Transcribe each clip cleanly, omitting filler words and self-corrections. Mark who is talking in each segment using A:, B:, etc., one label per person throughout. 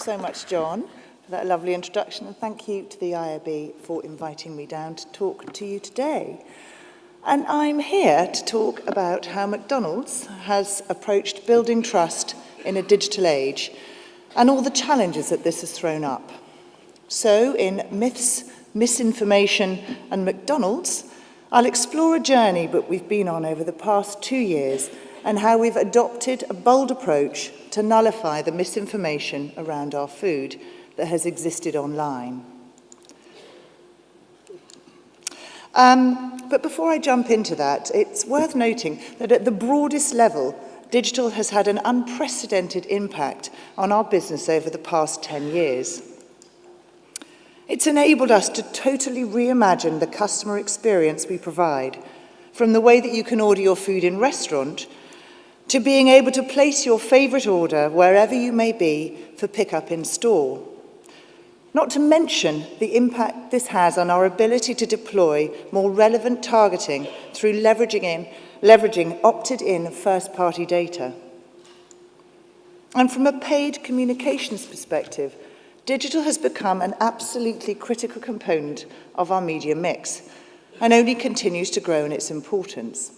A: so much, John, for that lovely introduction, and thank you to the IAB for inviting me down to talk to you today. And I'm here to talk about how McDonald's has approached building trust in a digital age and all the challenges that this has thrown up. So, in Myths, Misinformation and McDonald's, I'll explore a journey that we've been on over the past 2 years and how we've adopted a bold approach to nullify the misinformation around our food that has existed online. But before I jump into that, it's worth noting that at the broadest level, digital has had an unprecedented impact on our business over the past 10 years. It's enabled us to totally reimagine the customer experience we provide, from the way that you can order your food in restaurant to being able to place your favourite order wherever you may be for pickup in store. Not to mention the impact this has on our ability to deploy more relevant targeting through leveraging opted-in first-party data. And from a paid communications perspective, digital has become an absolutely critical component of our media mix and only continues to grow in its importance.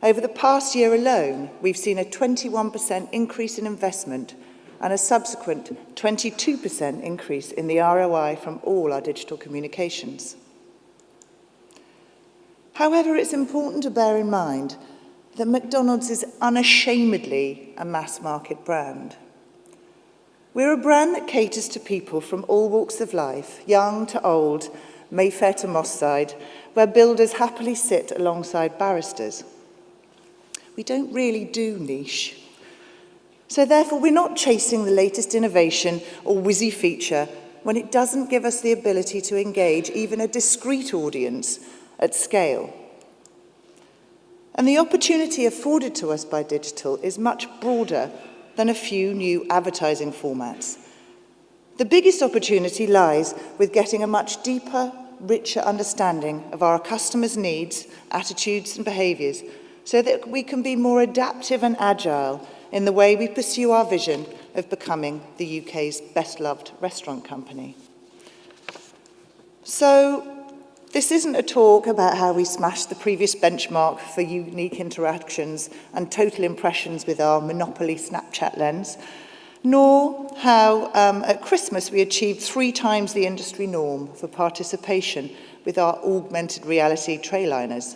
A: Over the past year alone, we've seen a 21% increase in investment and a subsequent 22% increase in the ROI from all our digital communications. However, it's important to bear in mind that McDonald's is unashamedly a mass-market brand. We're a brand that caters to people from all walks of life, young to old, Mayfair to Moss Side, where builders happily sit alongside barristers. We don't really do niche. So therefore, we're not chasing the latest innovation or whizzy feature when it doesn't give us the ability to engage even a discrete audience at scale. And the opportunity afforded to us by digital is much broader than a few new advertising formats. The biggest opportunity lies with getting a much deeper, richer understanding of our customers' needs, attitudes and behaviours so that we can be more adaptive and agile in the way we pursue our vision of becoming the UK's best-loved restaurant company. So, this isn't a talk about how we smashed the previous benchmark for unique interactions and total impressions with our monopoly Snapchat lens, nor how at Christmas we achieved 3 times the industry norm for participation with our augmented reality trayliners.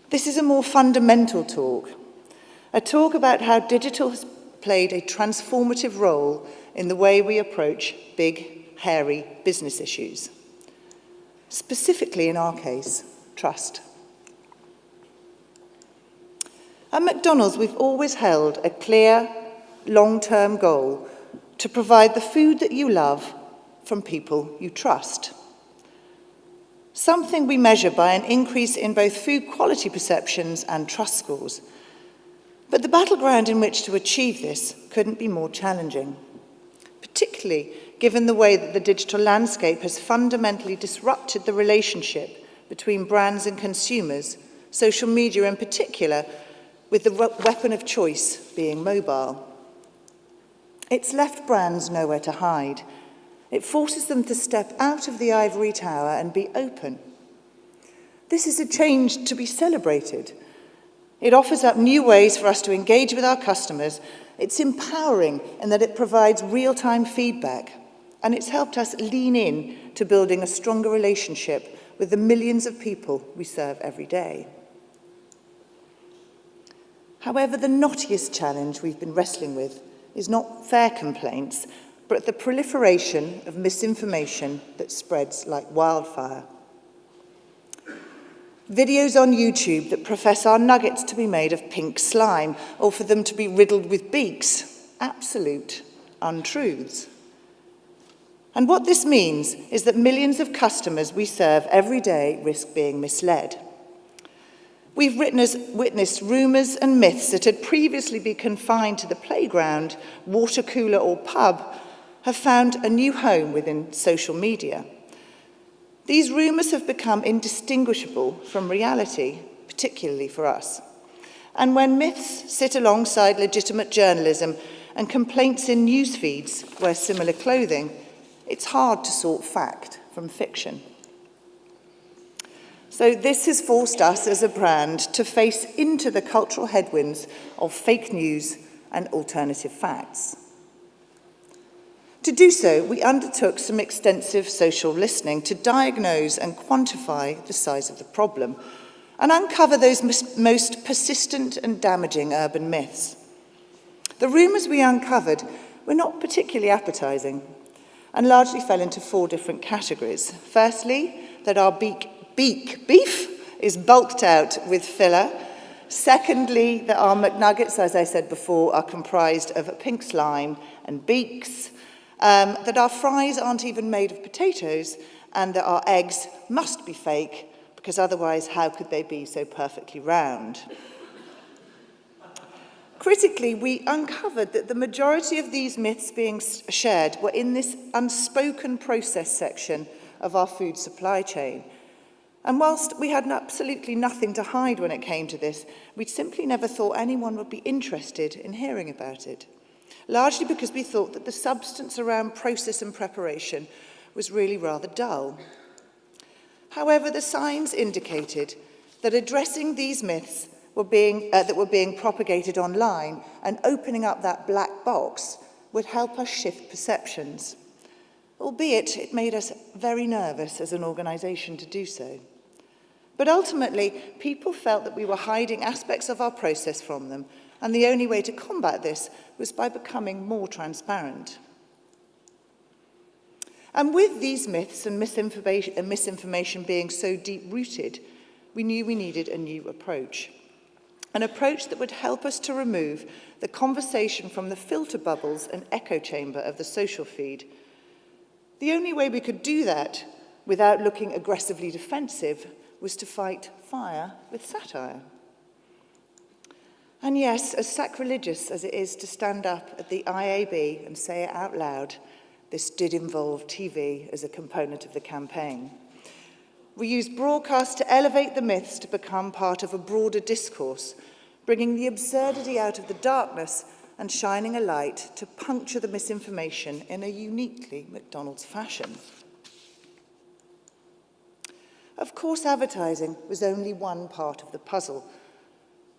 A: This is a more fundamental talk, a talk about how digital has played a transformative role in the way we approach big, hairy business issues. Specifically, in our case, trust. At McDonald's, we've always held a clear, long-term goal to provide the food that you love from people you trust. Something we measure by an increase in both food quality perceptions and trust scores. But the battleground in which to achieve this couldn't be more challenging, particularly given the way that the digital landscape has fundamentally disrupted the relationship between brands and consumers, social media in particular, with the weapon of choice being mobile. It's left brands nowhere to hide. It forces them to step out of the ivory tower and be open. This is a change to be celebrated. It offers up new ways for us to engage with our customers. It's empowering in that it provides real-time feedback, and it's helped us lean in to building a stronger relationship with the millions of people we serve every day. However, the knottiest challenge we've been wrestling with is not fair complaints, but the proliferation of misinformation that spreads like wildfire. Videos on YouTube that profess our nuggets to be made of pink slime or for them to be riddled with beaks. Absolute untruths. And what this means is that millions of customers we serve every day risk being misled. We've witnessed rumours and myths that had previously been confined to the playground, water cooler or pub have found a new home within social media. These rumours have become indistinguishable from reality, particularly for us. And when myths sit alongside legitimate journalism and complaints in news feeds wear similar clothing, it's hard to sort fact from fiction. So this has forced us as a brand to face into the cultural headwinds of fake news and alternative facts. To do so, we undertook some extensive social listening to diagnose and quantify the size of the problem and uncover those most persistent and damaging urban myths. The rumours we uncovered were not particularly appetizing and largely fell into 4 different categories. Firstly, that our beef is bulked out with filler. Secondly, that our McNuggets, as I said before, are comprised of pink slime and beaks. That our fries aren't even made of potatoes, and that our eggs must be fake, because otherwise how could they be so perfectly round? Critically, we uncovered that the majority of these myths being shared were in this unspoken process section of our food supply chain. And whilst we had absolutely nothing to hide when it came to this, we'd simply never thought anyone would be interested in hearing about it, largely because we thought that the substance around process and preparation was really rather dull. However, the signs indicated that addressing these myths that were being propagated online and opening up that black box would help us shift perceptions, albeit it made us very nervous as an organisation to do so. But ultimately, people felt that we were hiding aspects of our process from them, and the only way to combat this was by becoming more transparent. And with these myths and misinformation being so deep-rooted, we knew we needed a new approach. An approach that would help us to remove the conversation from the filter bubbles and echo chamber of the social feed. The only way we could do that without looking aggressively defensive was to fight fire with satire. And yes, as sacrilegious as it is to stand up at the IAB and say it out loud, this did involve TV as a component of the campaign. We used broadcast to elevate the myths to become part of a broader discourse, bringing the absurdity out of the darkness and shining a light to puncture the misinformation in a uniquely McDonald's fashion. Of course, advertising was only one part of the puzzle.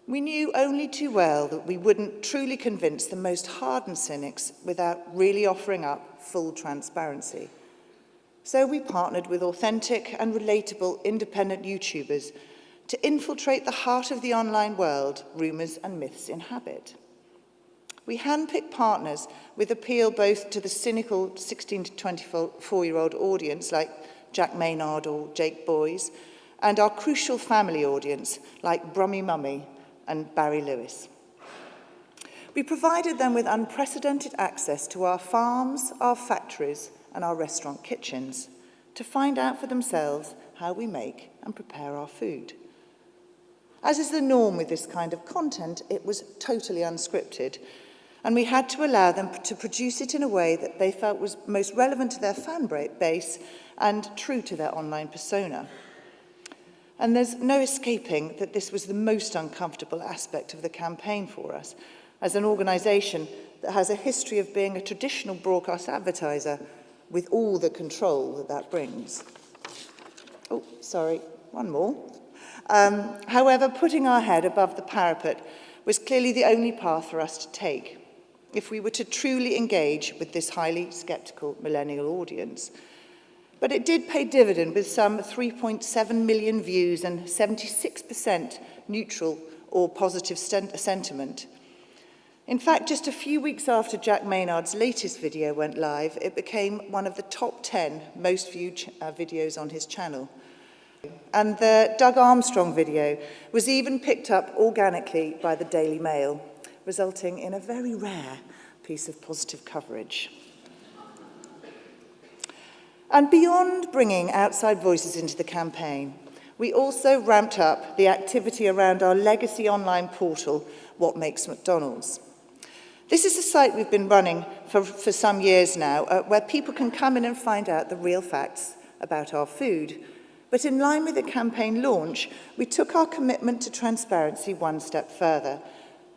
A: We knew only too well that we wouldn't truly convince the most hardened cynics without really offering up full transparency. So we partnered with authentic and relatable independent YouTubers to infiltrate the heart of the online world rumours and myths inhabit. We handpicked partners with appeal both to the cynical 16 to 24-year-old audience like Jack Maynard or Jake Boys, and our crucial family audience like Brummy Mummy and Barry Lewis. We provided them with unprecedented access to our farms, our factories, and our restaurant kitchens to find out for themselves how we make and prepare our food. As is the norm with this kind of content, it was totally unscripted, and we had to allow them to produce it in a way that they felt was most relevant to their fan base and true to their online persona. And there's no escaping that this was the most uncomfortable aspect of the campaign for us, as an organisation that has a history of being a traditional broadcast advertiser with all the control that that brings. Oh, sorry, one more. However, putting our head above the parapet was clearly the only path for us to take if we were to truly engage with this highly sceptical millennial audience. But it did pay dividend with some 3.7 million views and 76% neutral or positive sentiment. In fact, just a few weeks after Jack Maynard's latest video went live, it became one of the top 10 most viewed videos on his channel. And the Doug Armstrong video was even picked up organically by the Daily Mail, resulting in a very rare piece of positive coverage. And beyond bringing outside voices into the campaign, we also ramped up the activity around our legacy online portal, What Makes McDonald's. This is a site we've been running for some years now, where people can come in and find out the real facts about our food. But in line with the campaign launch, we took our commitment to transparency one step further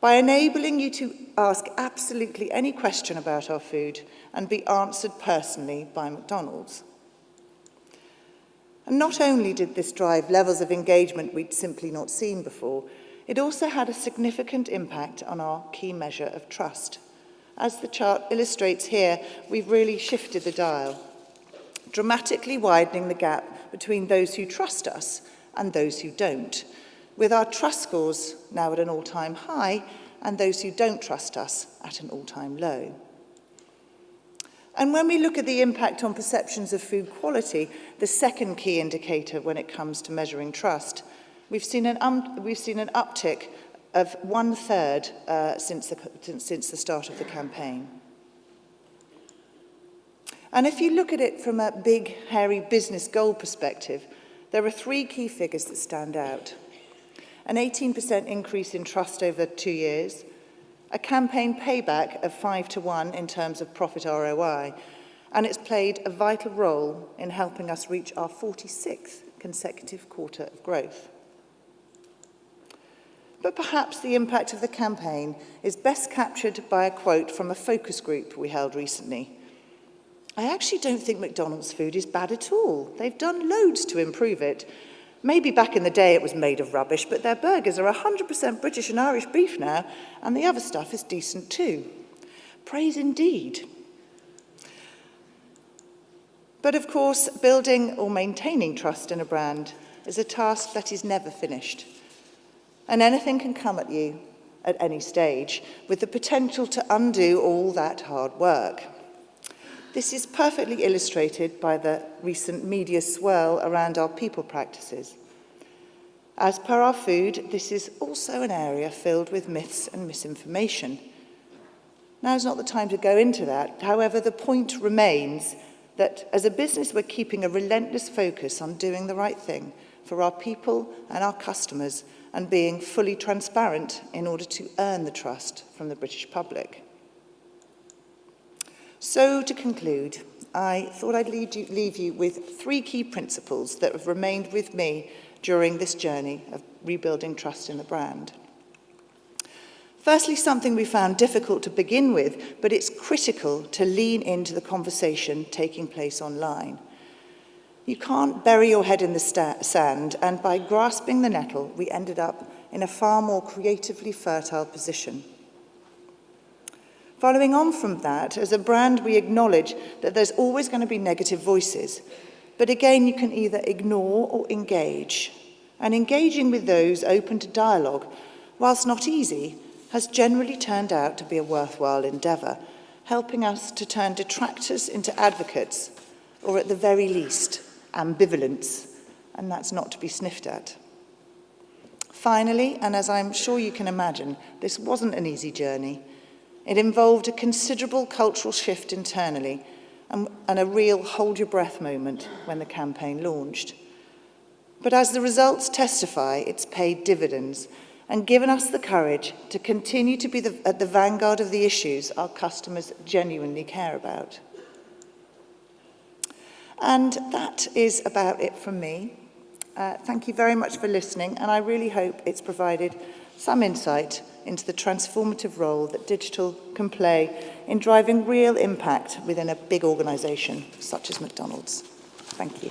A: by enabling you to ask absolutely any question about our food and be answered personally by McDonald's. And not only did this drive levels of engagement we'd simply not seen before, it also had a significant impact on our key measure of trust. As the chart illustrates here, we've really shifted the dial, dramatically widening the gap between those who trust us and those who don't, with our trust scores now at an all-time high and those who don't trust us at an all-time low. And when we look at the impact on perceptions of food quality, the second key indicator when it comes to measuring trust, we've seen an uptick of 1/3 since the start of the campaign. And if you look at it from a big, hairy business goal perspective, there are 3 key figures that stand out. An 18% increase in trust over 2 years, a campaign payback of 5-to-1 in terms of profit ROI, and it's played a vital role in helping us reach our 46th consecutive quarter of growth. But perhaps the impact of the campaign is best captured by a quote from a focus group we held recently. "I actually don't think McDonald's food is bad at all. They've done loads to improve it. Maybe back in the day it was made of rubbish, but their burgers are 100% British and Irish beef now, and the other stuff is decent too. Praise indeed." But of course, building or maintaining trust in a brand is a task that is never finished. And anything can come at you at any stage, with the potential to undo all that hard work. This is perfectly illustrated by the recent media swirl around our people practices. As per our food, this is also an area filled with myths and misinformation. Now is not the time to go into that. However, the point remains that as a business, we're keeping a relentless focus on doing the right thing for our people and our customers and being fully transparent in order to earn the trust from the British public. So, to conclude, I thought I'd leave you with 3 key principles that have remained with me during this journey of rebuilding trust in the brand. Firstly, something we found difficult to begin with, but it's critical to lean into the conversation taking place online. You can't bury your head in the sand, and by grasping the nettle, we ended up in a far more creatively fertile position. Following on from that, as a brand, we acknowledge that there's always going to be negative voices. But again, you can either ignore or engage. And engaging with those open to dialogue, whilst not easy, has generally turned out to be a worthwhile endeavour, helping us to turn detractors into advocates, or at the very least, ambivalence, and that's not to be sniffed at. Finally, and as I'm sure you can imagine, this wasn't an easy journey. It involved a considerable cultural shift internally and a real hold-your-breath moment when the campaign launched. But as the results testify, it's paid dividends and given us the courage to continue to be at the vanguard of the issues our customers genuinely care about. And that is about it from me. Thank you very much for listening, and I really hope it's provided some insight into the transformative role that digital can play in driving real impact within a big organisation such as McDonald's. Thank you.